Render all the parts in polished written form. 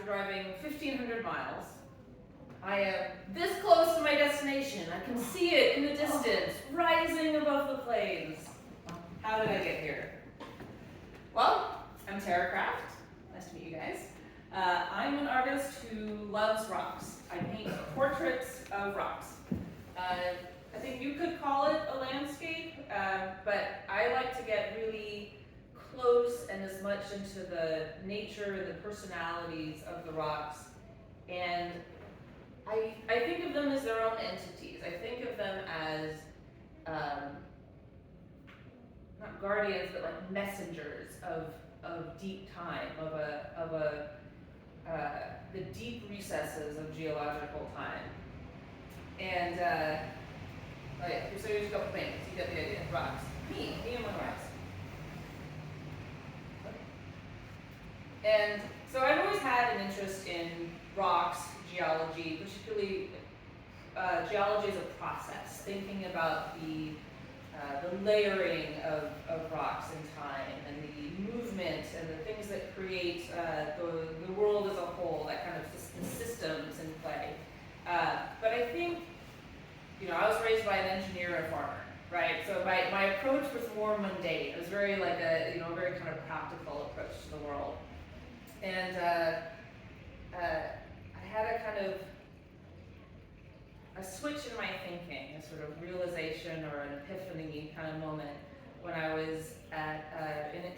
driving 1,500 miles. I am this close to my destination. I can see it in the distance, rising above the plains. How did I get here? Well, I'm Tara Kraft. Nice to meet you guys. I'm an artist who loves rocks. I paint portraits of rocks. I think you could call it a landscape, but I like to get really close and as much into the nature and the personalities of the rocks. And I think of them as their own entities. I think of them as not guardians, but like messengers of deep time, of the deep recesses of geological time. And oh yeah, so here's a couple things. You get the idea. Rocks. Me among rocks. And so I've always had an interest in rocks, geology, particularly geology as a process, thinking about the layering of rocks in time and the movement and the things that create the world as a whole, that kind of the systems in play. But I think, I was raised by an engineer and a farmer, right? So my approach was more mundane. It was very like a very kind of practical approach to the world. And I had a kind of a switch in my thinking, a sort of realization or an epiphany kind of moment when I was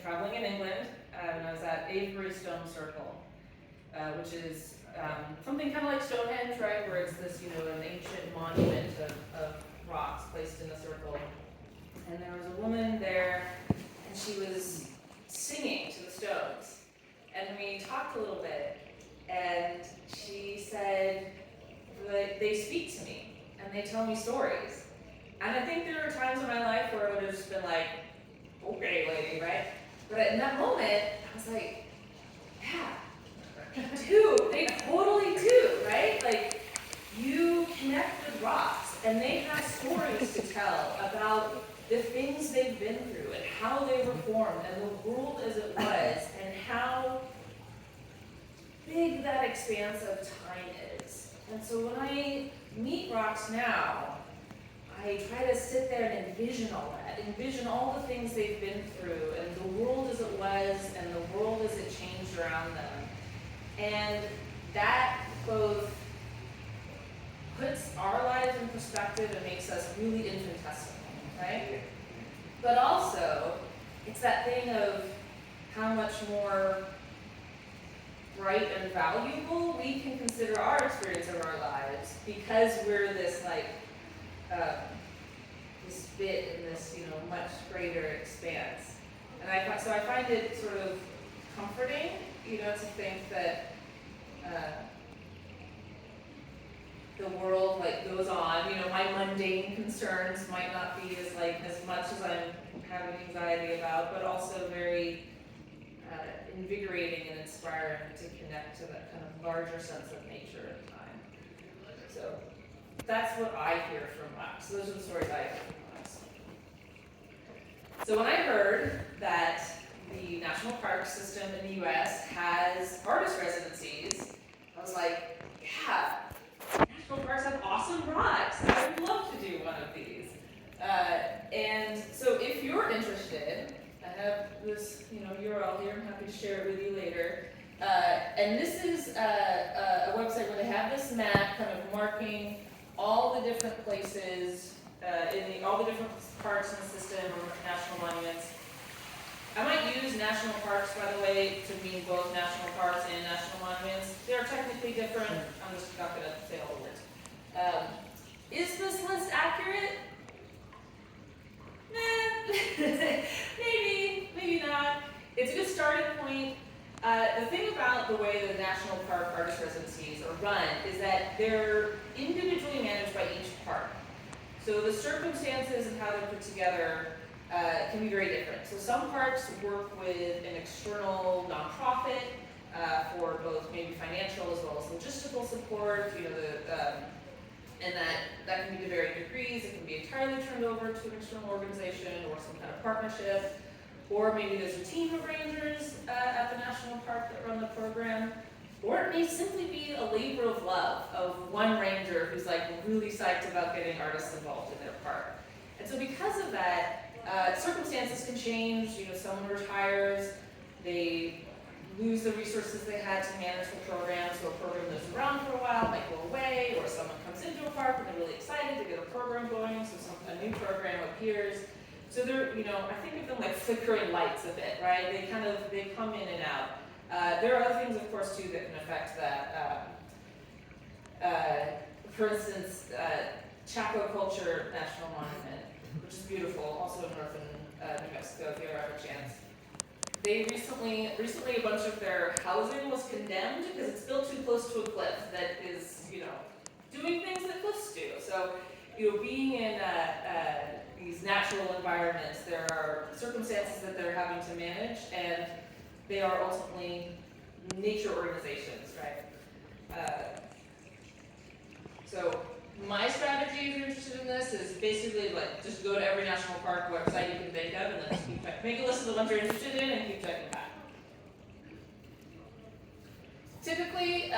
traveling in England, and I was at Avebury Stone Circle, which is something kind of like Stonehenge, right, where it's this, an ancient monument of rocks placed in a circle. And there was a woman there, and she was singing to the stones. And we talked a little bit, and she said, they speak to me, and they tell me stories. And I think there were times in my life where it would have just been like, okay, lady, right? But in that moment, I was like, yeah, dude, they totally do, right? Like, you connect with rocks, and they have stories to tell about the things they've been through, and how they were formed, and the world as it was, and how big that expanse of time is. And so when I meet rocks now, I try to sit there and envision all that, envision all the things they've been through, and the world as it was, and the world as it changed around them. And that both puts our lives in perspective and makes us really infinitesimal, right? But also, it's that thing of how much more bright and valuable we can consider our experience of our lives because we're this this bit in this much greater expanse. And I find it sort of comforting, to think that the world goes on. My mundane concerns might not be as much as I'm having anxiety about, but also very invigorating and inspiring to connect to that kind of larger sense of nature and time. So that's what I hear from rocks. So those are the stories I hear from rocks. So when I heard that the National Park System in the US has artist residencies, I was like, yeah, national parks have awesome rocks. I would love to do one of these. And so if you're interested, I have this URL here. I'm happy to share it with you later. And this is a website where they have this map kind of marking all the different places all the different parks in the system or national monuments. I might use national parks, by the way, to mean both national parks and national monuments. They are technically different. I'm just not going to say all the words. Is this list accurate? Maybe not. It's a good starting point. The thing about the way the National Park artist residencies are run is that they're individually managed by each park. So the circumstances and how they're put together can be very different. So some parks work with an external nonprofit for both maybe financial as well as logistical support. And that can be to varying degrees. It can be entirely turned over to an external organization or some kind of partnership. Or maybe there's a team of rangers at the national park that run the program. Or it it may simply be a labor of love of one ranger who's like really psyched about getting artists involved in their park. And so because of that, circumstances can change. You know, someone retires, they lose the resources they had to manage the program, so a program that's around for a while might go away, or someone comes into a park and they're really excited to get a program going, so a new program appears. So they're, you know, I think of them like flickering lights a bit, right? They come in and out. There are other things, of course, too, that can affect that. For instance, Chaco Culture National Monument, which is beautiful, also in northern New Mexico, if you ever have a chance. They recently a bunch of their housing was condemned because it's built too close to a cliff that is, you know, doing things that cliffs do. So, you know, being in these natural environments, there are circumstances that they're having to manage, and they are ultimately nature organizations, right? So my strategy, if you're interested in this, is basically like just go to every national park website you can think of, and then just keep checking. Make a list of the ones you're interested in, and keep checking back. Typically,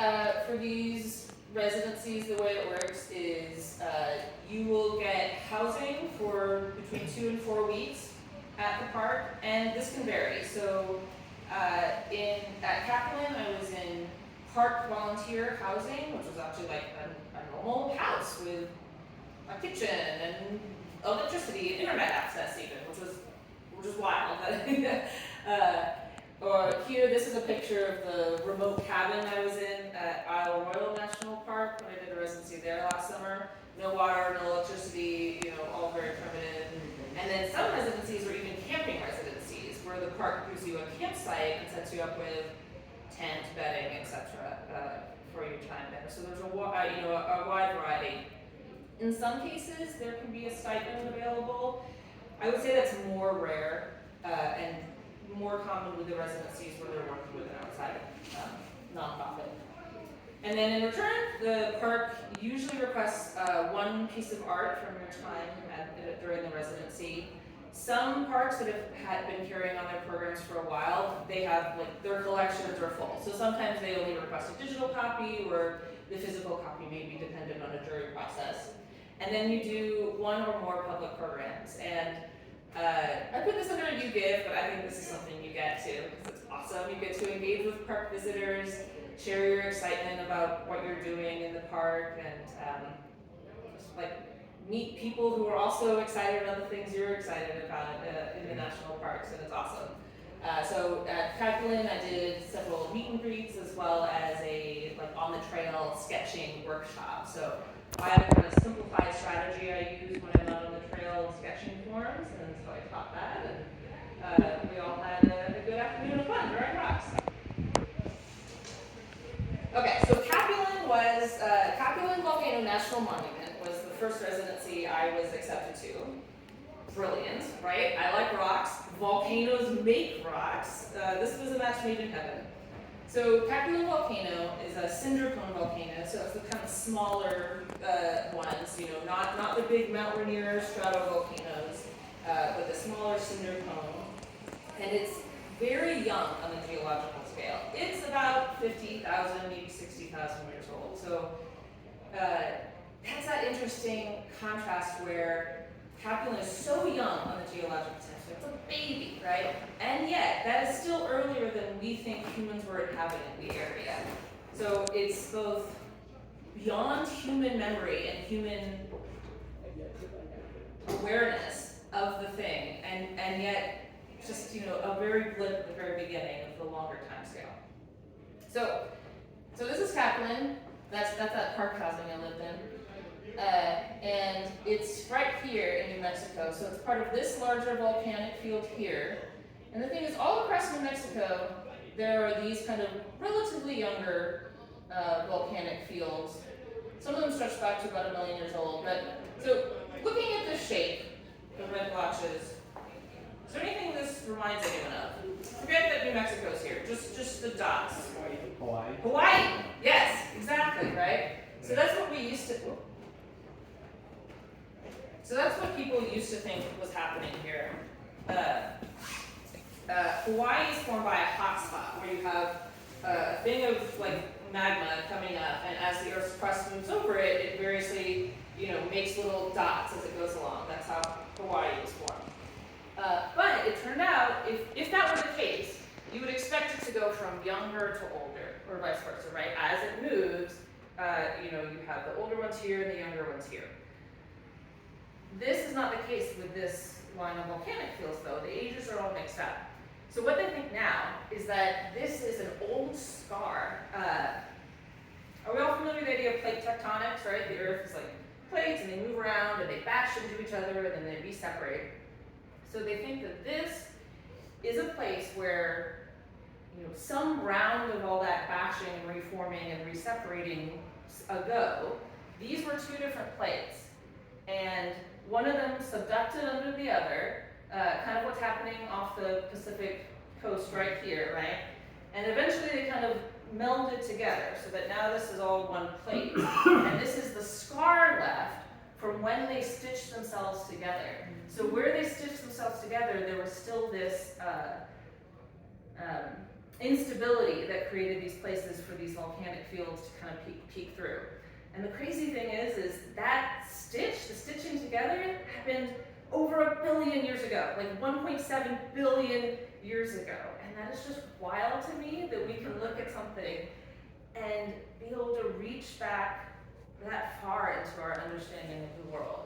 for these residencies, the way it works is you will get housing for between 2 and 4 weeks at the park, and this can vary. So at Capulin, I was in park volunteer housing, which was actually like a normal house with a kitchen and electricity and internet access even, which was wild. Or here, this is a picture of the remote cabin I was in at Isle Royale National Park when I did a residency there last summer. No water, no electricity, you know, all very primitive. And then some residencies were even camping residencies, where the park gives you a campsite and sets you up with tent, bedding, etc. For your time there. So there's a wide variety. In some cases, there can be a stipend available. I would say that's more rare and more common with the residencies where they're working with an outside nonprofit. And then in return, the park usually requests one piece of art from your time during the residency. Some parks that have been carrying on their programs for a while, they have like their collections are full. So sometimes they only request a digital copy, or the physical copy may be dependent on a jury process. And then you do one or more public programs. And I put this under You Give, but I think this is something you get to, because it's awesome. You get to engage with park visitors, share your excitement about what you're doing in the park, and just like meet people who are also excited about the things you're excited about in the national parks, and it's awesome. So at Capulin, I did several meet and greets as well as a like on the trail sketching workshop. So I have a kind of simplified strategy I use when I'm out on the trail sketching forms, and so I taught that, and we all had a good afternoon of fun during rocks. Okay, so Capulin Volcano National Monument was the first residency I was accepted to. Brilliant, right? I like rocks. Volcanoes make rocks. This was a match made in heaven. So Capulin Volcano is a cinder cone volcano, so it's the kind of smaller ones, you know, not the big Mount Rainier stratovolcanoes, but the smaller cinder cone. And it's very young on the geological scale. It's about 50,000, maybe 60,000 years old. So that's that interesting contrast where Capulin is so young on the geological scale. It's a baby, right? And yet, that is still earlier than we think humans were inhabiting the area. So it's both beyond human memory and human awareness of the thing, and yet just, you know, a very blip at the very beginning of the longer time scale. So this is Capulin. That's that park housing I lived in. And it's right here in New Mexico, so it's part of this larger volcanic field here. And the thing is, all across New Mexico, there are these kind of relatively younger volcanic fields. Some of them stretch back to about 1 million years old. But so, looking at this shape, the red blotches, is there anything this reminds anyone of? Forget that New Mexico's here, just the dots. Hawaii. Hawaii, yes, exactly, right? So that's what we used to. So that's what people used to think was happening here. Hawaii is formed by a hot spot where you have a thing of like magma coming up, and as the Earth's crust moves over it, it variously, makes little dots as it goes along. That's how Hawaii was formed. But it turned out, if that were the case, you would expect it to go from younger to older, or vice versa, right? As it moves, you have the older ones here and the younger ones here. This is not the case with this line of volcanic fields, though. The ages are all mixed up. So what they think now is that this is an old scar. Are we all familiar with the idea of plate tectonics, right? The Earth is like plates, and they move around, and they bash into each other, and then they re-separate. So they think that this is a place where, some round of all that bashing and reforming and re-separating ago, these were two different plates. And one of them subducted under the other, kind of what's happening off the Pacific coast right here, right? And eventually they kind of melded together so that now this is all one plate. And this is the scar left from when they stitched themselves together. So where they stitched themselves together, there was still this instability that created these places for these volcanic fields to kind of peek through. And the crazy thing is that the stitching together happened over 1 billion years ago, like 1.7 billion years ago. And that is just wild to me that we can look at something and be able to reach back that far into our understanding of the world,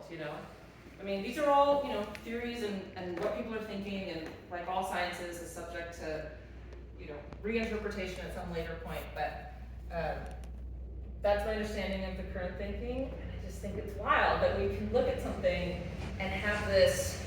I mean, these are all, theories and what people are thinking, and like all sciences is subject to, reinterpretation at some later point, but that's my understanding of the current thinking, and I just think it's wild that we can look at something and have this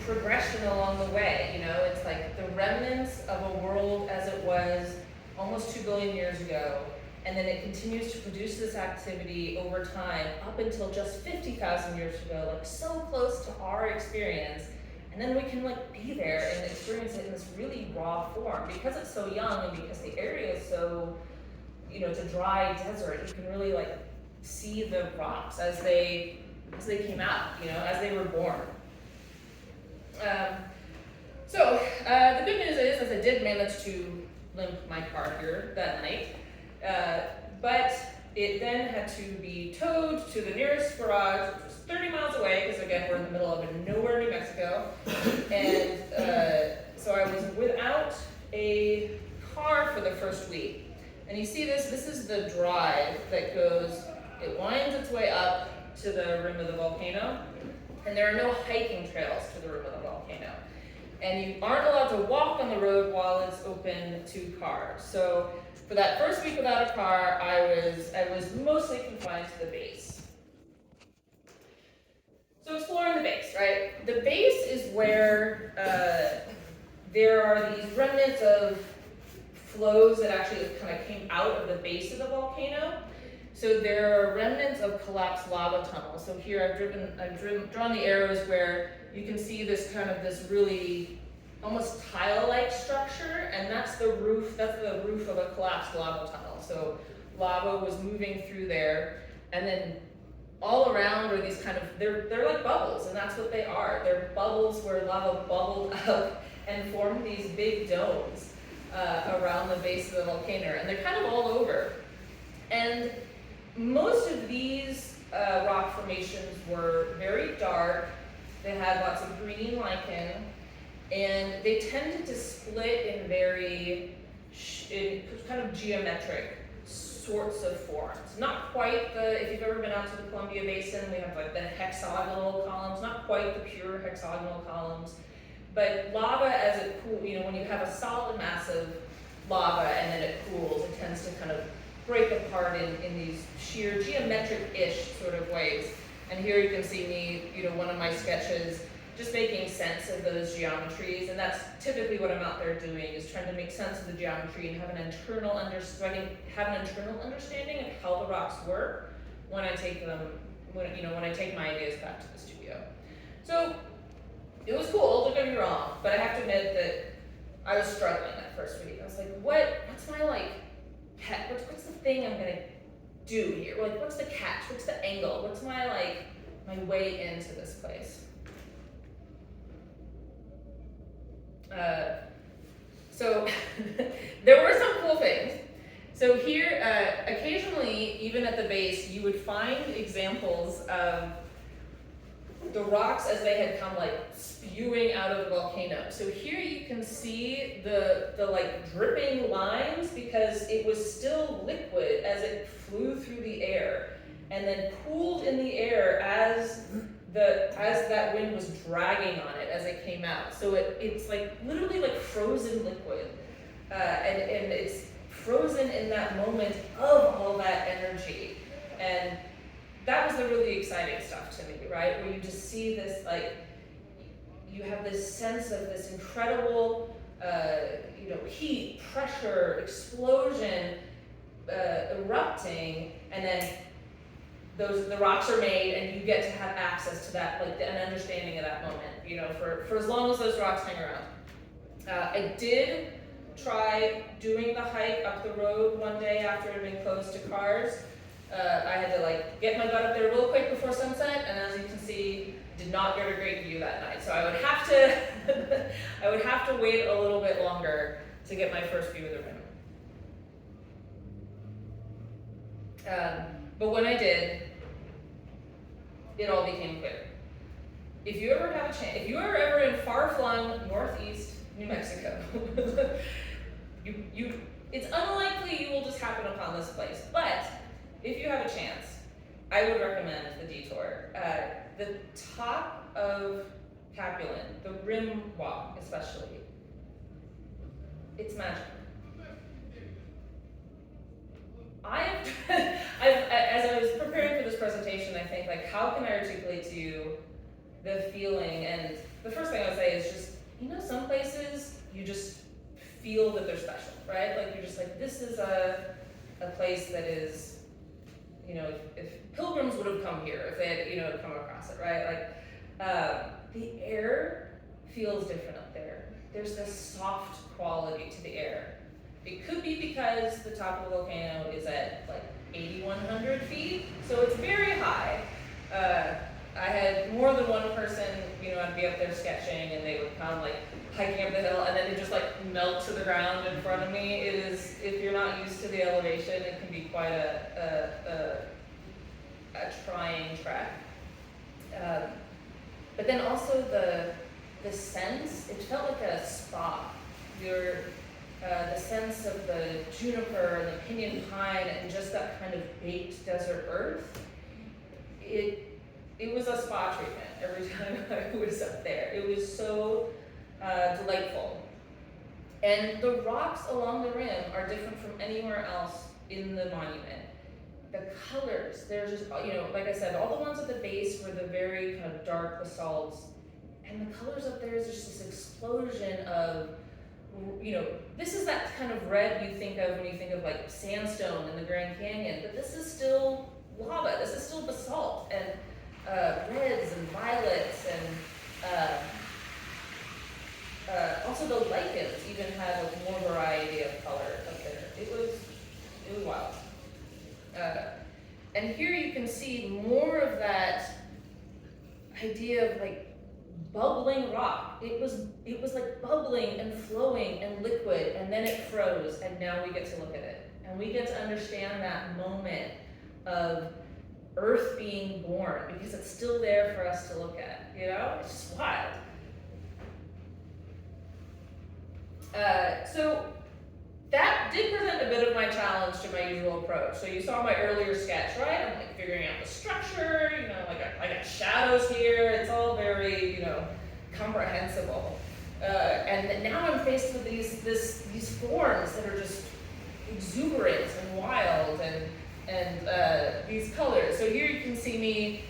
progression along the way, it's like the remnants of a world as it was almost 2 billion years ago, and then it continues to produce this activity over time up until just 50,000 years ago, like so close to our experience. And then we can be there and experience it in this really raw form. Because it's so young and because the area is so, it's a dry desert, you can really see the rocks as they came out, as they were born. So the good news is I did manage to limp my car here that night, but it then had to be towed to the nearest garage, which was 30 miles away, because again, we're in the middle of nowhere, New Mexico. And so I was without a car for the first week. And you see this is the drive that goes, it winds its way up to the rim of the volcano. And there are no hiking trails to the rim of the volcano. And you aren't allowed to walk on the road while it's open to cars. So for that first week without a car, I was mostly confined to the base. So exploring the base, right? The base is where there are these remnants of flows that actually kind of came out of the base of the volcano. So there are remnants of collapsed lava tunnels. So here I've drawn the arrows where you can see this really almost tile-like structure, and that's the roof of a collapsed lava tunnel. So lava was moving through there, and then all around are these they're like bubbles, and that's what they are. They're bubbles where lava bubbled up and formed these big domes around the base of the volcano, and they're kind of all over. And most of these rock formations were very dark. They had lots of green lichen, and they tended to split in kind of geometric sorts of forms. Not quite if you've ever been out to the Columbia Basin, we have the hexagonal columns, not quite the pure hexagonal columns, but lava as it cools, when you have a solid mass of lava and then it cools, it tends to kind of break apart in these sheer geometric-ish sort of ways. And here you can see me, one of my sketches, just making sense of those geometries, and that's typically what I'm out there doing, is trying to make sense of the geometry and have an internal understanding of how the rocks work when I take my ideas back to the studio. So it was cool, don't get me wrong, but I have to admit that I was struggling that first week. I was like, what's my what's the thing I'm gonna do here? What's the catch? What's the angle? What's my way into this place? So there were some cool things. So here, occasionally, even at the base, you would find examples of the rocks as they had come like spewing out of the volcano. So here you can see the like dripping lines because it was still liquid as it flew through the air and then cooled in the air as that wind was dragging on it as it came out. So it's like literally like frozen liquid, and it's frozen in that moment of all that energy. And that was the really exciting stuff to me, right? Where you just see this, like, you have this sense of this incredible, heat, pressure, explosion, erupting, and then the rocks are made, and you get to have access to that, like, an understanding of that moment, for as long as those rocks hang around. I did try doing the hike up the road one day after it had been closed to cars. I had to get my butt up there real quick before sunset, and as you can see, did not get a great view that night. So I would have to, I would have to wait a little bit longer to get my first view of the rim. But when I did, it all became clear. If you ever have a chance, if you are ever in far-flung northeast New Mexico, it's unlikely you will just happen upon this place, but if you have a chance, I would recommend the detour. The top of Capulin, the rim walk especially, it's magic. As I was preparing for this presentation, I think, how can I articulate to you the feeling? And the first thing I would say is just, some places you just feel that they're special, right? You're just this is a place that is, if pilgrims would have come here, if they had, come across it, right? The air feels different up there. There's this soft quality to the air. It could be because the top of the volcano is at 8,100 feet, so it's very high. I had more than one person, I'd be up there sketching, and they would come hiking up the hill, and then it just melt to the ground in front of me. It is, if you're not used to the elevation, it can be quite a trying trek. But then also the sense, it felt like a spa. The sense of the juniper and the pinyon pine and just that kind of baked desert earth, it was a spa treatment every time I was up there. It was so delightful. And the rocks along the rim are different from anywhere else in the monument. The colors, they're just, like I said, all the ones at the base were the very kind of dark basalts. And the colors up there is just this explosion of, this is that kind of red you think of when you think of sandstone in the Grand Canyon, but this is still lava, this is still basalt, and reds and violets, and also the lichens even had more variety of color up there. It was wild. And here you can see more of that idea of bubbling rock. It was bubbling and flowing and liquid, and then it froze, and now we get to look at it. And we get to understand that moment of Earth being born, because it's still there for us to look at, It's just wild. So that did present a bit of my challenge to my usual approach. So you saw my earlier sketch, right? I'm figuring out the structure, I got shadows here. It's all very, comprehensible. And now I'm faced with these forms that are just exuberant and wild, and these colors. So here you can see me,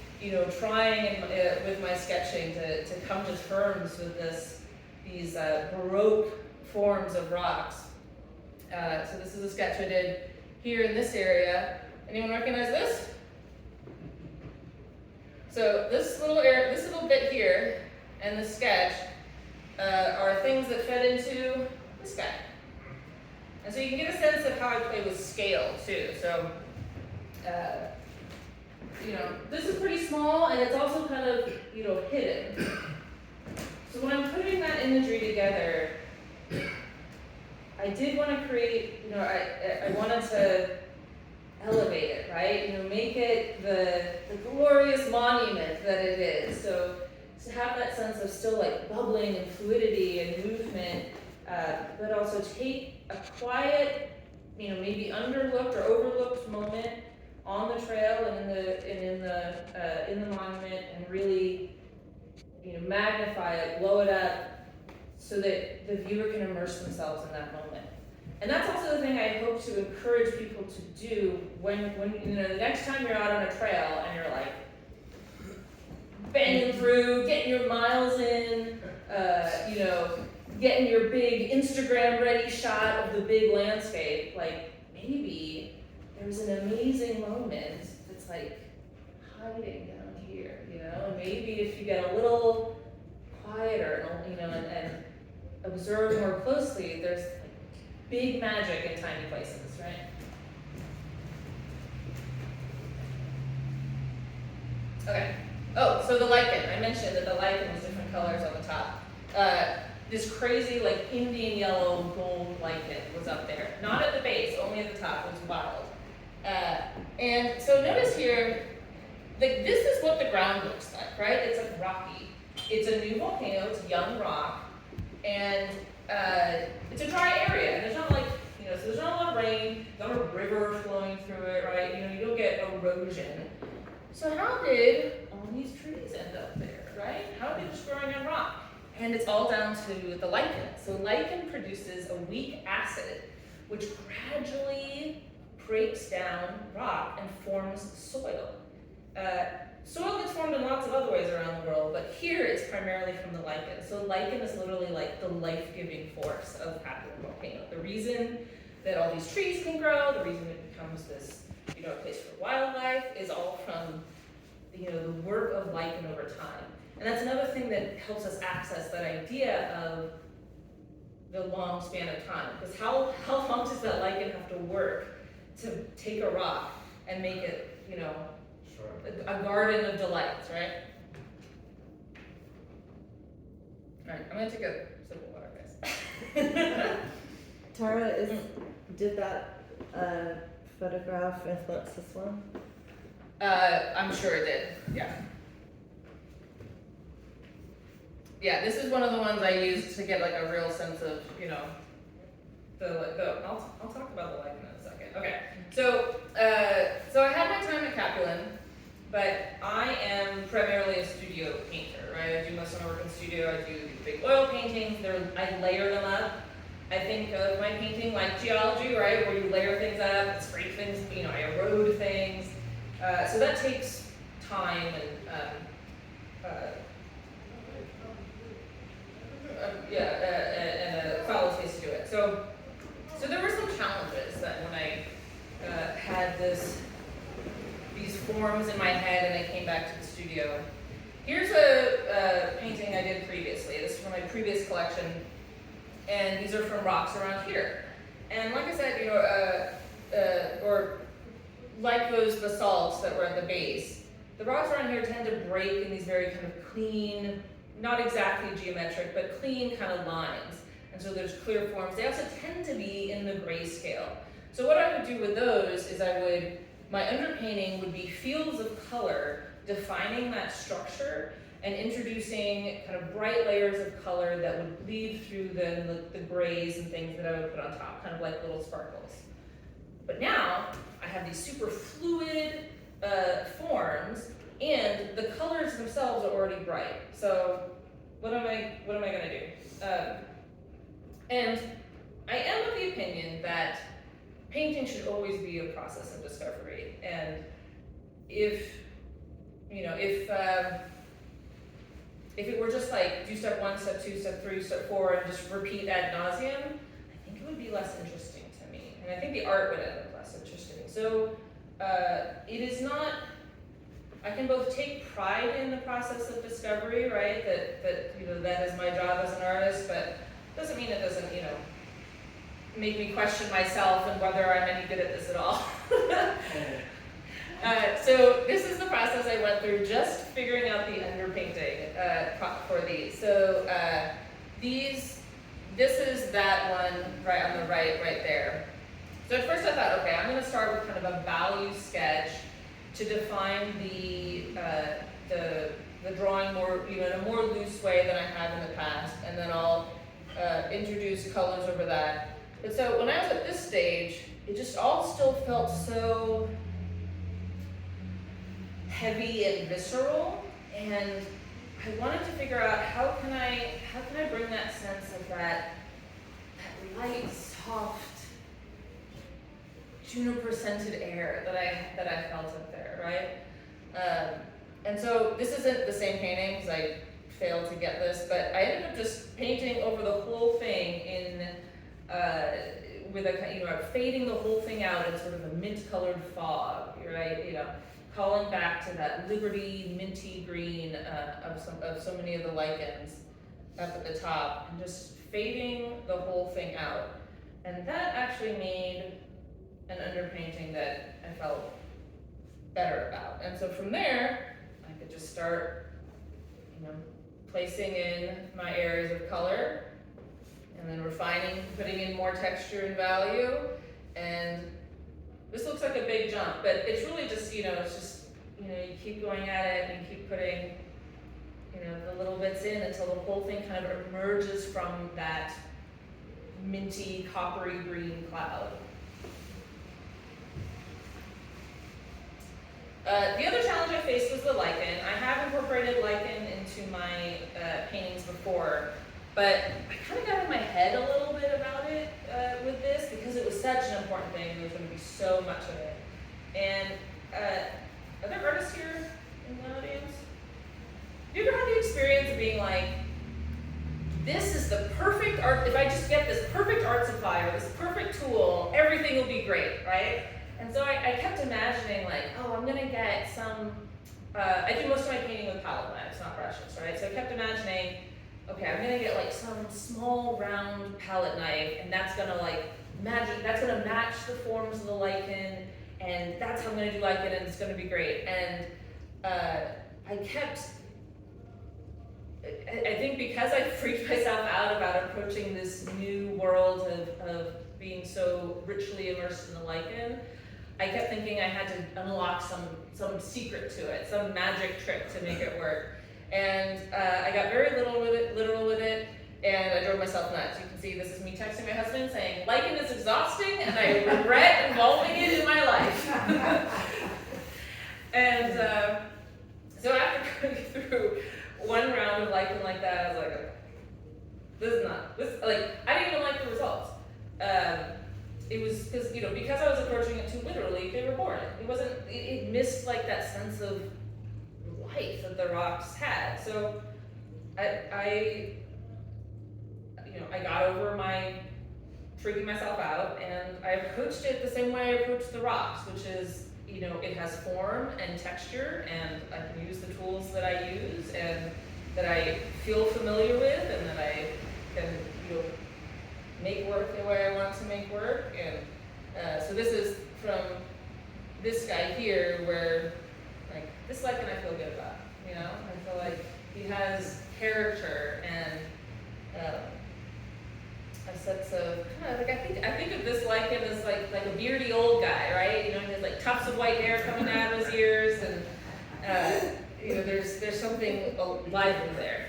trying with my sketching to come to terms with these Baroque forms of rocks. So this is a sketch I did here in this area. Anyone recognize this? So this little bit here and the sketch are things that fed into this guy. And so you can get a sense of how I play with scale too. So, this is pretty small, and it's also kind of, hidden. So when I'm putting that imagery together, I I did want to create, I wanted to elevate it, right? Make it the glorious monument that it is. So to have that sense of still like bubbling and fluidity and movement, but also take a quiet, maybe underlooked or overlooked moment on the trail and in the monument, and really, magnify it, blow it up, so that the viewer can immerse themselves in that moment. And that's also the thing I hope to encourage people to do when the next time you're out on a trail and you're like banging through, getting your miles in, getting your big Instagram ready shot of the big landscape. Like, maybe there's an amazing moment that's like hiding down here, and maybe if you get a little quieter, and observe more closely, there's big magic in tiny places, right? Okay. Oh, so the lichen. I mentioned that the lichen was different colors on the top. This crazy, like, Indian yellow gold lichen was up there. Not at the base, only at the top. It was wild. And so notice here, this is what the ground looks like, right? It's like rocky. It's a new volcano. It's young rock. And it's a dry area, and there's not like, so there's not a lot of rain, there's not a river flowing through it, right? You don't get erosion. So how did all these trees end up there, right? How are they just growing on rock? And it's all down to the lichen. So lichen produces a weak acid, which gradually breaks down rock and forms soil. Soil gets formed in lots of other ways around the world, but here it's primarily from the lichen. So lichen is literally like the life-giving force of Capulin volcano. The reason that all these trees can grow, the reason it becomes this, a place for wildlife, is all from, the work of lichen over time. And that's another thing that helps us access that idea of the long span of time. Because how long does that lichen have to work to take a rock and make it, a garden of delights, right? All right, I'm gonna take a sip of water, guys. Tara, did that photograph influence this one? I'm sure it did, yeah. Yeah, this is one of the ones I used to get like a real sense of, I'll talk about the lichen in a second. Okay, so I had my time at Capulin, but I am primarily a studio painter, right? I do most of my work in studio. I do big oil paintings. I layer them up. I think of my painting like geology, right? Where you layer things up, scrape things, I erode things. So that takes time and a follow space to do it. So there were some challenges that when I had these forms in my head and I came back to the studio. Here's a painting I did previously. This is from my previous collection, and these are from rocks around here. And like I said, or like those basalts that were at the base, the rocks around here tend to break in these very kind of clean, not exactly geometric, but clean kind of lines. And so there's clear forms. They also tend to be in the grayscale. So what I would do with those is my underpainting would be fields of color defining that structure and introducing kind of bright layers of color that would bleed through the grays and things that I would put on top, kind of like little sparkles. But now I have these super fluid forms, and the colors themselves are already bright. So what am I gonna do? And I am of the opinion that painting should always be a process of discovery. And if it were just like do step 1, step 2, step 3, step 4, and just repeat ad nauseum, I think it would be less interesting to me. And I think the art would end up less interesting. So it is not, I can both take pride in the process of discovery, right? That is my job as an artist, but doesn't mean it doesn't, make me question myself and whether I'm any good at this at all. So this is the process I went through just figuring out the underpainting for these. So these this is that one right on the right there. So at first I thought, okay, I'm going to start with kind of a value sketch to define the drawing more, in a more loose way than I have in the past, and then I'll introduce colors over that. But so when I was at this stage, it just all still felt so heavy and visceral, and I wanted to figure out how can I bring that sense of that light, soft, juniper scented air that I felt up there, right? And so this isn't the same painting because I failed to get this, but I ended up just painting over the whole thing in with a fading the whole thing out in sort of a mint-colored fog, right? Calling back to that liberty minty green of so many of the lichens up at the top, and just fading the whole thing out. And that actually made an underpainting that I felt better about. And so from there, I could just start, placing in my areas of color, and then refining, putting in more texture and value. And this looks like a big jump, but it's really just, it's just, you keep going at it and keep putting, the little bits in until the whole thing kind of emerges from that minty, coppery green cloud. The other challenge I faced was the lichen. I have incorporated lichen into my paintings before, but I kind of got in my head a little bit about it with this because it was such an important thing and there was going to be so much of it. And are there artists here in the audience? Have you ever had the experience of being like, this is the perfect art, if I just get this perfect art supply or this perfect tool, everything will be great, right? And so I kept imagining like, oh, I'm gonna get some, I do most of my painting with palette knives, not brushes, right? So I kept imagining, okay, I'm gonna get like some small round palette knife, and that's gonna match the forms of the lichen, and that's how I'm gonna do lichen, and it's gonna be great. And I think because I freaked myself out about approaching this new world of being so richly immersed in the lichen, I kept thinking I had to unlock some secret to it, some magic trick to make it work. And I got very literal with it, and I drove myself nuts. You can see this is me texting my husband saying, lichen is exhausting, and I regret involving it in my life. And so after going through one round of lichen like that, I was like, okay, I didn't even like the results. It was because I was approaching it too literally, they were boring. It missed like that sense of life that the rocks had. So I got over my freaking myself out, and I approached it the same way I approached the rocks, which is, it has form and texture, and I can use the tools that I use and that I feel familiar with, and that I can, make work the way I want to make work. And so this is from this guy here, where like this lichen I feel good about. I feel like he has character and a sense of I think of this lichen as like a beardy old guy, right? He has like tufts of white hair coming out of his ears, and there's something lively there.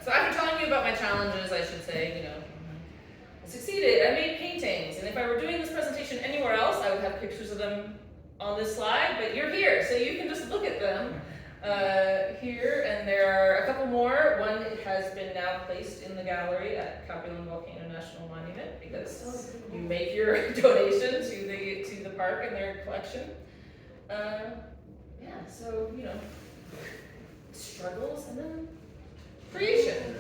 So after telling you about my challenges, I should say, I succeeded. I made paintings, and if I were doing this presentation anywhere else, I would have pictures of them on this slide, but you're here, so you can just look at them here, and there are a couple more. One has been now placed in the gallery at Capulin Volcano National Monument because you make your donation to the park and their collection. So struggles and then creation.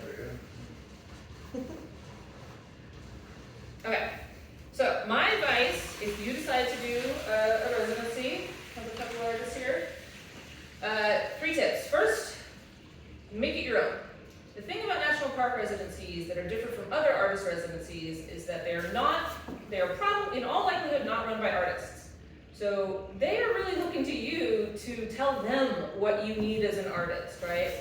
Okay, so my advice, if you decide to do a residency, I have a couple artists here. 3 tips. First, make it your own. The thing about national park residencies that are different from other artist residencies is that they are probably in all likelihood not run by artists. So they are really looking to you to tell them what you need as an artist, right?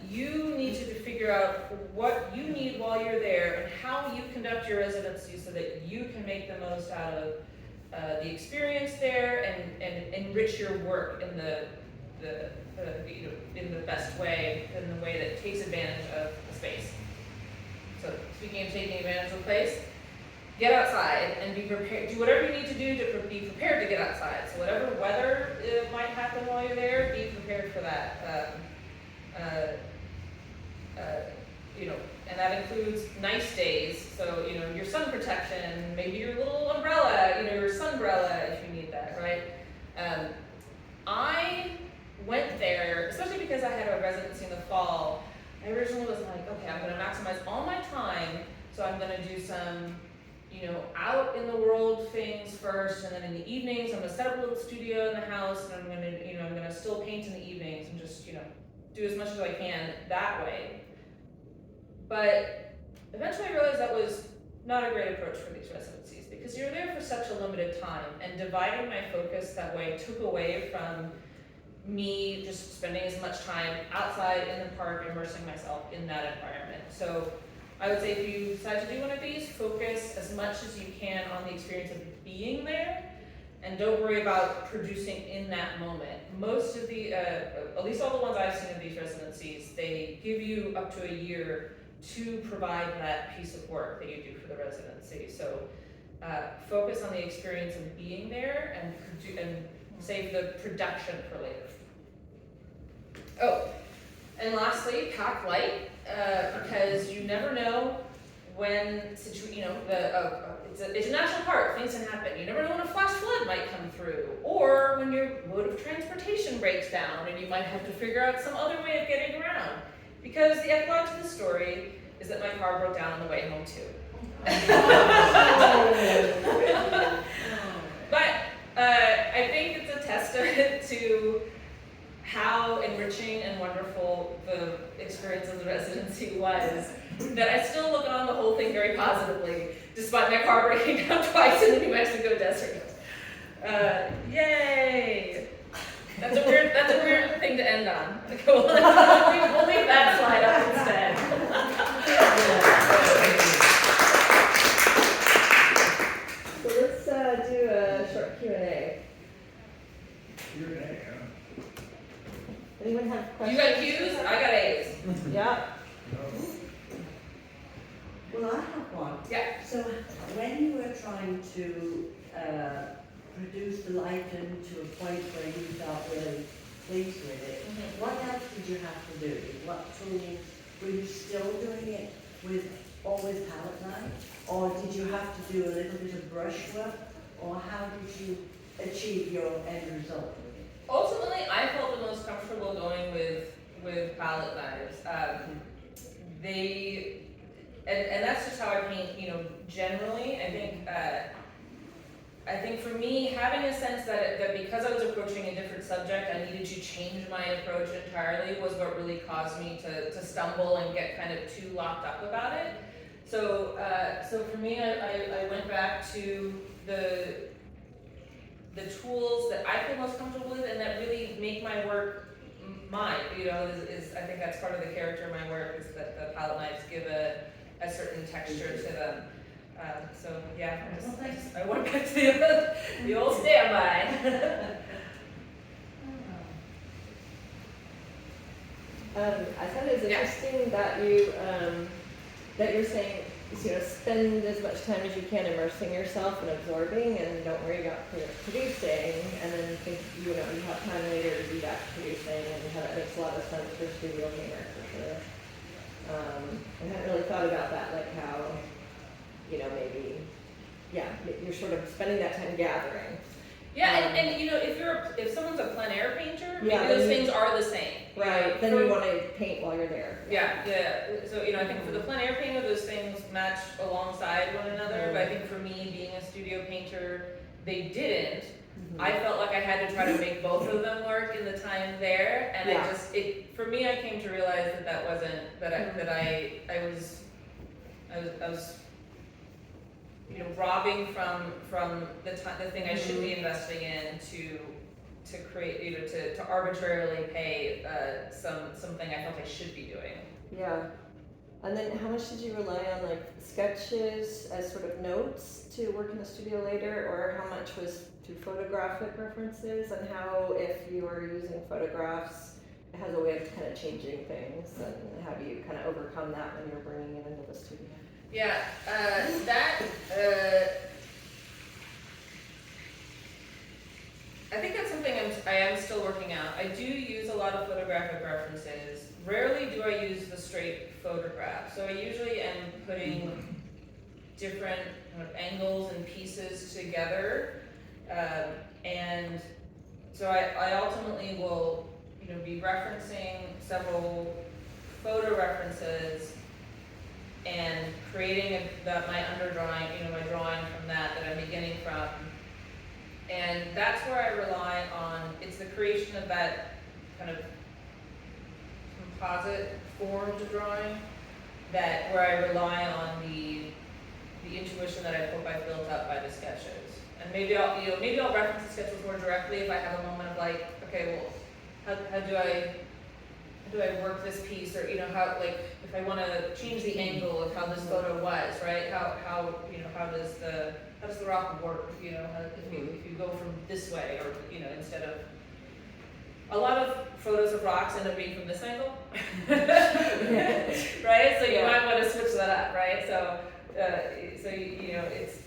You need to figure out what you need while you're there and how you conduct your residency so that you can make the most out of the experience there and enrich your work in in the best way, in the way that takes advantage of the space. So speaking of taking advantage of the place, get outside and be prepared. Do whatever you need to do to be prepared to get outside. So whatever weather might happen while you're there, be prepared for that. And that includes nice days. So your sun protection, maybe your little umbrella, your sunbrella if you need that, right? I went there, especially because I had a residency in the fall. I originally was like, okay, I'm going to maximize all my time, so I'm going to do some out in the world things first, and then in the evenings I'm gonna set up a little studio in the house, and I'm gonna still paint in the evenings and just do as much as I can that way. But eventually I realized that was not a great approach for these residencies, because you're there for such a limited time, and dividing my focus that way took away from me just spending as much time outside in the park, immersing myself in that environment. So I would say if you decide to do one of these, focus as much as you can on the experience of being there, and don't worry about producing in that moment. Most of the, at least all the ones I've seen of these residencies, they give you up to a year to provide that piece of work that you do for the residency. So focus on the experience of being there and save the production for later. Oh, and lastly, pack light. Because you never know when it's a national park, things can happen. You never know when a flash flood might come through, or when your mode of transportation breaks down and you might have to figure out some other way of getting around. Because the epilogue to the story is that my car broke down on the way home too. But I think it's a testament to how enriching and wonderful the experience of the residency was, that I still look on the whole thing very positively, despite my car breaking down twice in the New Mexico desert. Yay! That's a weird thing to end on. We'll leave that slide up instead. So let's do a short Q&A. Q&A, Anyone have questions? You got Q's? I got A's. Yeah. Well, I have one. Yeah. So when you were trying to produce the lighting to a point where you felt really pleased with it, what else did you have to do? What tools? Were you still doing it with always palette knife? Or did you have to do a little bit of brushwork? Or how did you achieve your end result? Ultimately, I felt the most comfortable going with palette knives. And that's just how I paint, generally. I think for me, having a sense that because I was approaching a different subject, I needed to change my approach entirely was what really caused me to stumble and get kind of too locked up about it. So for me, I went back to the tools that I feel most comfortable with and that really make my work mine. I think that's part of the character of my work, is that the palette knives give a certain texture to them. So yeah, I went back to the old standby. I thought it was interesting that you're saying, spend as much time as you can immersing yourself and absorbing, and don't worry about producing, and then think you have time later to do that producing, and how that makes a lot of sense for a studio gamer for sure. I hadn't really thought about that, like how maybe you're sort of spending that time gathering. Yeah, and if someone's a plein air painter, maybe Yeah, those things are the same. Right. Then you want to paint while you're there. Yeah. So I think for the plein air painter, those things match alongside one another. But I think for me, being a studio painter, they didn't. I felt like I had to try to make both of them work in the time there, and for me, I came to realize that wasn't I was robbing from the thing I should be investing in to create, to arbitrarily pay something I felt I should be doing. Yeah. And then how much did you rely on like sketches as sort of notes to work in the studio later, or how much was to photographic references, and how, if you are using photographs, it has a way of kind of changing things, and how do you kind of overcome that when you're bringing it into the studio? Yeah, I think that's something I am still working out. I do use a lot of photographic references. Rarely do I use the straight photograph. So I usually am putting different kind of angles and pieces together. And so I ultimately will, be referencing several photo references and creating my underdrawing, my drawing from that I'm beginning from. And that's where I rely on, it's the creation of that kind of composite formed drawing where I rely on the intuition that I hope I've built up by the sketches. And maybe I'll reference the sketches more directly if I have a moment of like, okay, well, how do I work this piece, or how, like, if I want to change the angle of how this photo was, right? How does the rock work? If you go from this way, or instead of, a lot of photos of rocks end up being from this angle, right? So you might want to switch that up, right? So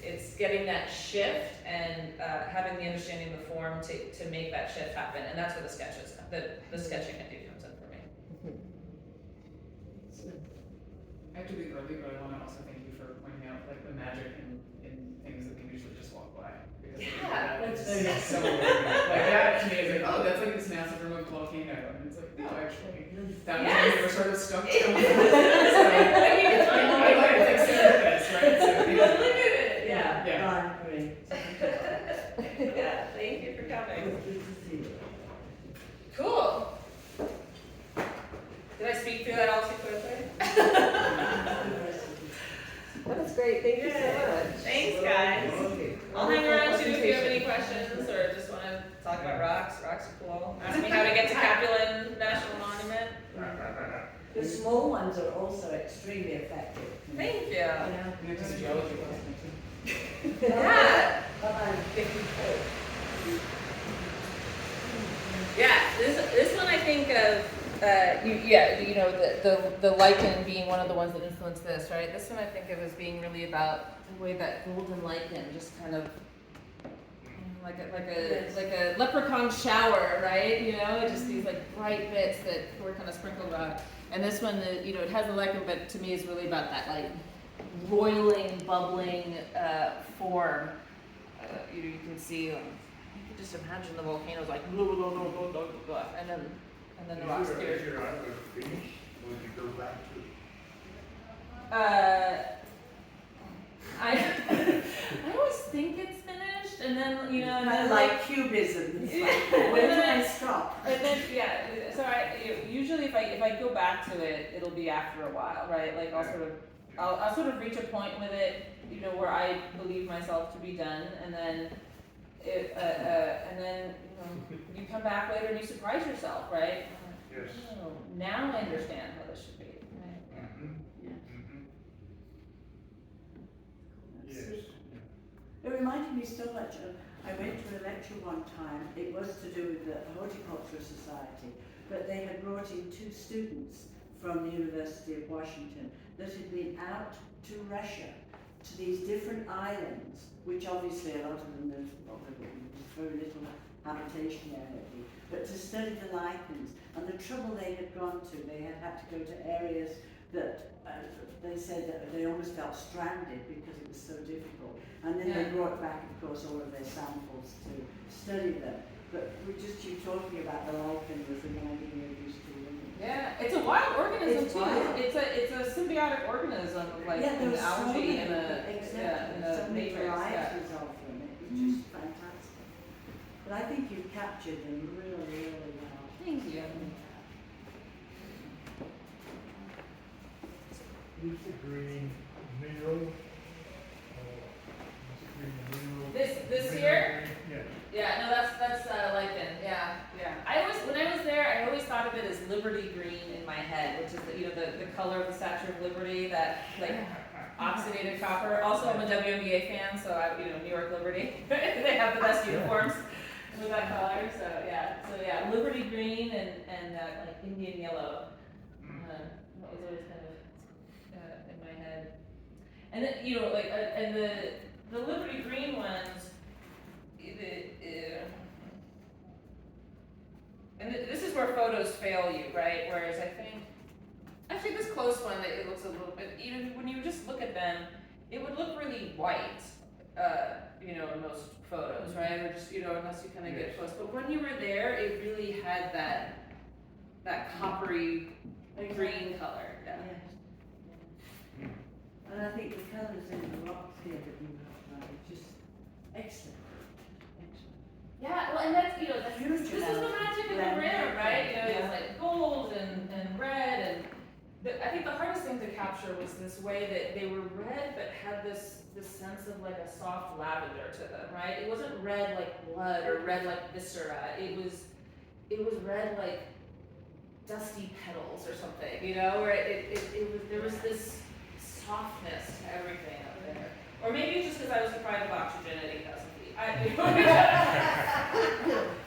it's getting that shift and having the understanding of the form to make that shift happen, and that's where the sketching I do comes in for me. I have to be early, but I want to also thank you for pointing out like the magic in things that we usually just walk by. Because that's so weird. Like that to me is like, oh, that's like this massive remote volcano, and it's like, no, actually, that means we were sort of stuck to it. I like it's like serendipitous, right? So Look at it, yeah. Yeah. I agree. Yeah, thank you for coming. Good to see you. Cool. Did I speak through that all too quickly? That was great. Thank you so much. Thanks, guys. Okay. I'll hang around too if you have any questions or just want to talk about rocks. Rocks are cool. Ask me how to get to Capulin National Monument. The small ones are also extremely effective. Thank you. Yeah. And then just geology lesson too. Yeah. Bye-bye. Yeah, this one I think of, the lichen being one of the ones that influenced this, right? This one I think of as being really about the way that golden lichen just kind of like a leprechaun shower, right? Just these like bright bits that were kind of sprinkled out. And this one, it has the lichen, but to me is really about that like roiling, bubbling form. You can see. You can just imagine the volcanoes like blah, blah, blah, blah, blah, blah, blah, and then the rocks appear. Is your artwork finished? Would you go back to? I always think it's finished, and then and Kind then of like cubism. It's like, where do I stop? and then so usually if I go back to it, it'll be after a while, right? Like I'll sort of reach a point with it, where I believe myself to be done, and then you come back later and you surprise yourself, right? Yes. Oh, now I understand how this should be. Right? Yes. It reminded me so much of, I went to a lecture one time, it was to do with the Horticultural Society, but they had brought in 2 students from the University of Washington that had been out to Russia, to these different islands, which obviously a lot of them there's very little habitation there maybe, but to study the lichens and the trouble they had gone to. They had to go to areas that they said that they almost felt stranded because it was so difficult. And then they brought back, of course, all of their samples to study them. But we just keep talking about the lichen as reminding me of these 2 women. Yeah, it's a wild organism It's too. wild. It's a symbiotic organism, like Yeah, an there's so algae many, in a exactly, so many matrix. Yeah. varieties of them. It was just fantastic. But I think you've captured them really, really well. Thank you. Is the green mineral? This here? Yeah. Yeah, no, that's lichen. Yeah. Liberty green in my head, which is the color of the Statue of Liberty, that like oxidated copper. Also, I'm a WNBA fan, so New York Liberty. They have the best uniforms with that color. So yeah, Liberty green and that like Indian yellow. That was always kind of in my head. And then and the Liberty green ones. And this is where photos fail you, right? Whereas I think, actually this close one, it looks a little bit, even when you just look at them, it would look really white, in most photos, right? Or just, unless you kind of get close. But when you were there, it really had that coppery green color. Yeah. Yes. And I think the colours in the rocks here that you have, just excellent. Yeah, well, and that's, Huge this is the amount magic of the blend. rim, right? Yeah. It's like gold and red, and I think the hardest thing to capture was this way that they were red, but had this sense of like a soft lavender to them, right? It wasn't red like blood or red like viscera. It was red like dusty petals or something, where there was this softness to everything up there. Or maybe it's just because I was deprived of oxygen at 8,000 feet.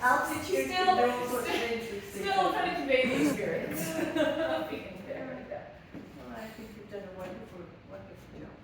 Altitude Still- control was interesting. Still trying to convey the experience of being there. Well, I think you've done a wonderful job.